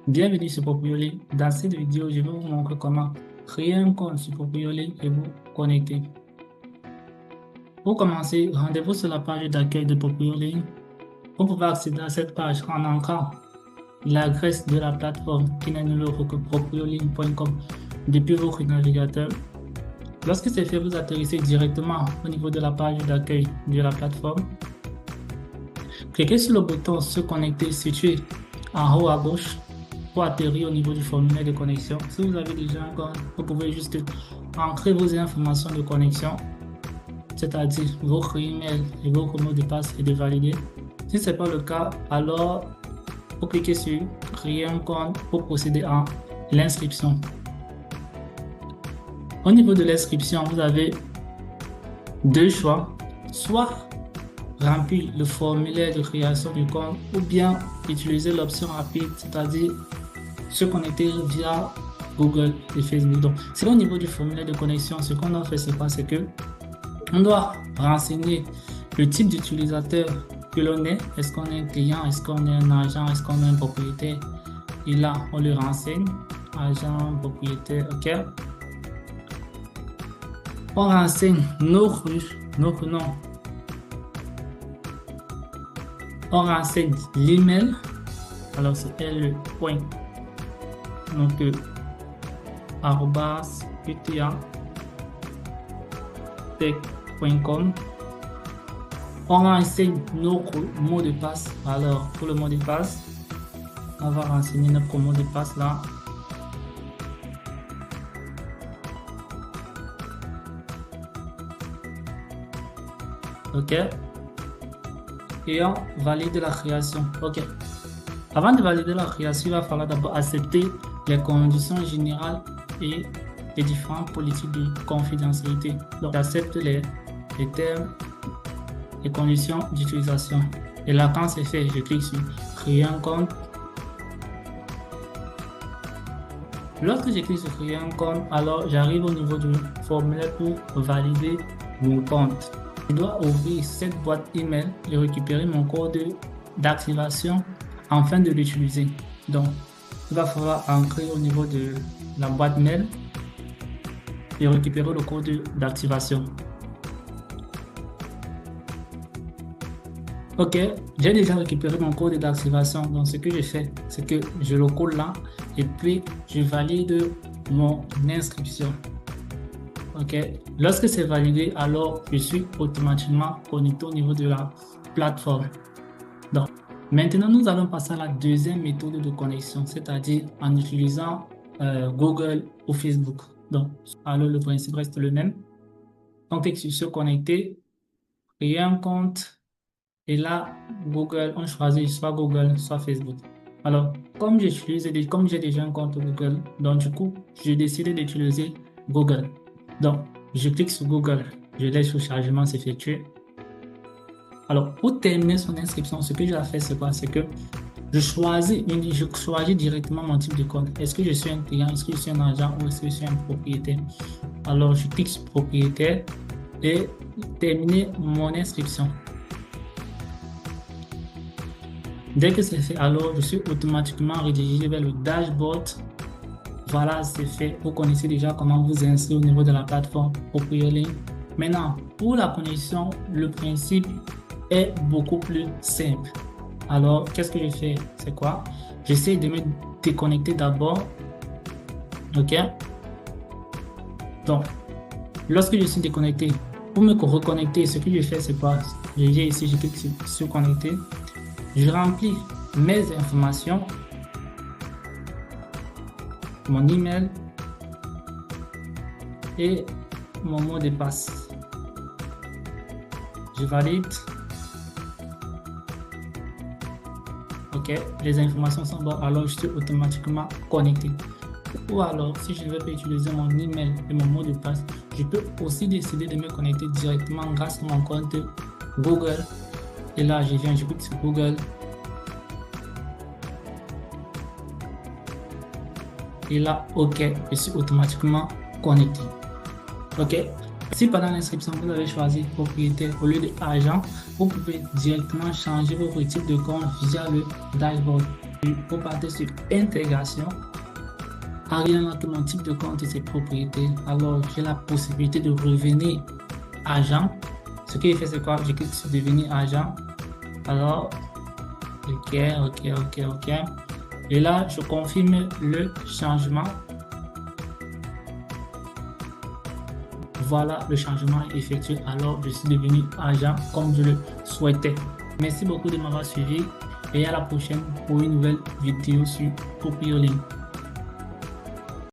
Bienvenue sur Proprioli. Dans cette vidéo, je vais vous montrer comment créer un compte sur Proprioli et vous connecter. Pour commencer, rendez-vous sur la page d'accueil de Proprioli. Vous pouvez accéder à cette page en entrant l'adresse de la plateforme qui n'est nulle autre que proprioli.com depuis votre navigateur. Lorsque c'est fait, vous atterrissez directement au niveau de la page d'accueil de la plateforme. Cliquez sur le bouton se connecter situé en haut à gauche pour atterrir au niveau du formulaire de connexion. Si vous avez déjà un compte, vous pouvez juste entrer vos informations de connexion, c'est-à-dire votre email et votre mot de passe et de valider. Si ce n'est pas le cas, alors vous cliquez sur créer un compte pour procéder à l'inscription. Au niveau de l'inscription, vous avez deux choix, soit remplir le formulaire de création du compte ou bien utiliser l'option rapide, c'est-à-dire se connecter via Google et Facebook. Donc, c'est au niveau du formulaire de connexion, ce qu'on doit faire, c'est quoi? C'est que on doit renseigner le type d'utilisateur que l'on est. Est-ce qu'on est un client? Est-ce qu'on est un agent? Est-ce qu'on est un propriétaire? Et là, on le renseigne. Agent, propriétaire, ok. On renseigne notre nom. On renseigne l'email. Alors, c'est le point. Donc, @uta-tech.com. On renseigne notre mot de passe. Alors, pour le mot de passe, on va renseigner notre mot de passe là. OK. Et on valide la création. OK. Avant de valider la création, il va falloir d'abord accepter les conditions générales et les différentes politiques de confidentialité. Donc, j'accepte les termes, les conditions d'utilisation. Et là, quand c'est fait, je clique sur créer un compte. Lorsque je clique sur créer un compte, alors j'arrive au niveau du formulaire pour valider mon compte. Je dois ouvrir cette boîte email et récupérer mon code d'activation afin de l'utiliser. Donc, il va falloir entrer au niveau de la boîte mail et récupérer le code d'activation. Ok, j'ai déjà récupéré mon code d'activation. Donc, ce que je fais, c'est que je le colle là et puis je valide mon inscription. Ok, lorsque c'est validé, alors je suis automatiquement connecté au niveau de la plateforme. Donc, maintenant, nous allons passer à la deuxième méthode de connexion, c'est-à-dire en utilisant Google ou Facebook. Donc, alors le principe reste le même. On clique sur se connecter, créer un compte, et là, Google, on choisit soit Google, soit Facebook. Alors, comme j'ai déjà un compte Google, donc du coup, je décide d'utiliser Google. Donc, je clique sur Google, je laisse le chargement s'effectuer. Alors, pour terminer son inscription, ce que je vais faire, c'est quoi? C'est que je choisis directement mon type de compte. Est-ce que je suis un client, est-ce que je suis un agent ou est-ce que je suis un propriétaire? Alors, je clique sur propriétaire et terminer mon inscription. Dès que c'est fait, alors je suis automatiquement redirigé vers le dashboard. Voilà, c'est fait. Vous connaissez déjà comment vous inscrire au niveau de la plateforme Proprioli. Maintenant, pour la connexion, le principe est beaucoup plus simple. Alors, qu'est-ce que je fais? C'est quoi? J'essaie de me déconnecter d'abord. OK? Donc, lorsque je suis déconnecté, pour me reconnecter, ce que je fais, c'est quoi? Je viens ici, je clique sur connecter. Je remplis mes informations, mon email et mon mot de passe. Je valide. OK, les informations sont bonnes, alors je suis automatiquement connecté. Ou alors, si je ne veux pas utiliser mon email et mon mot de passe, je peux aussi décider de me connecter directement grâce à mon compte Google. Et là, je clique sur Google. Et là, OK, je suis automatiquement connecté. OK. Si pendant l'inscription, vous avez choisi propriétaire au lieu d'agent, vous pouvez directement changer votre type de compte via le dashboard. Je repartais sur intégration. Arrivant que mon type de compte c'est propriété, alors j'ai la possibilité de revenir agent. Ce que j'ai fait, c'est quoi? J'ai cliqué sur devenir agent. Alors, ok. Et là, je confirme le changement. Voilà, le changement est effectué. Alors, je suis devenu agent comme je le souhaitais. Merci beaucoup de m'avoir suivi et à la prochaine pour une nouvelle vidéo sur Proprio Link.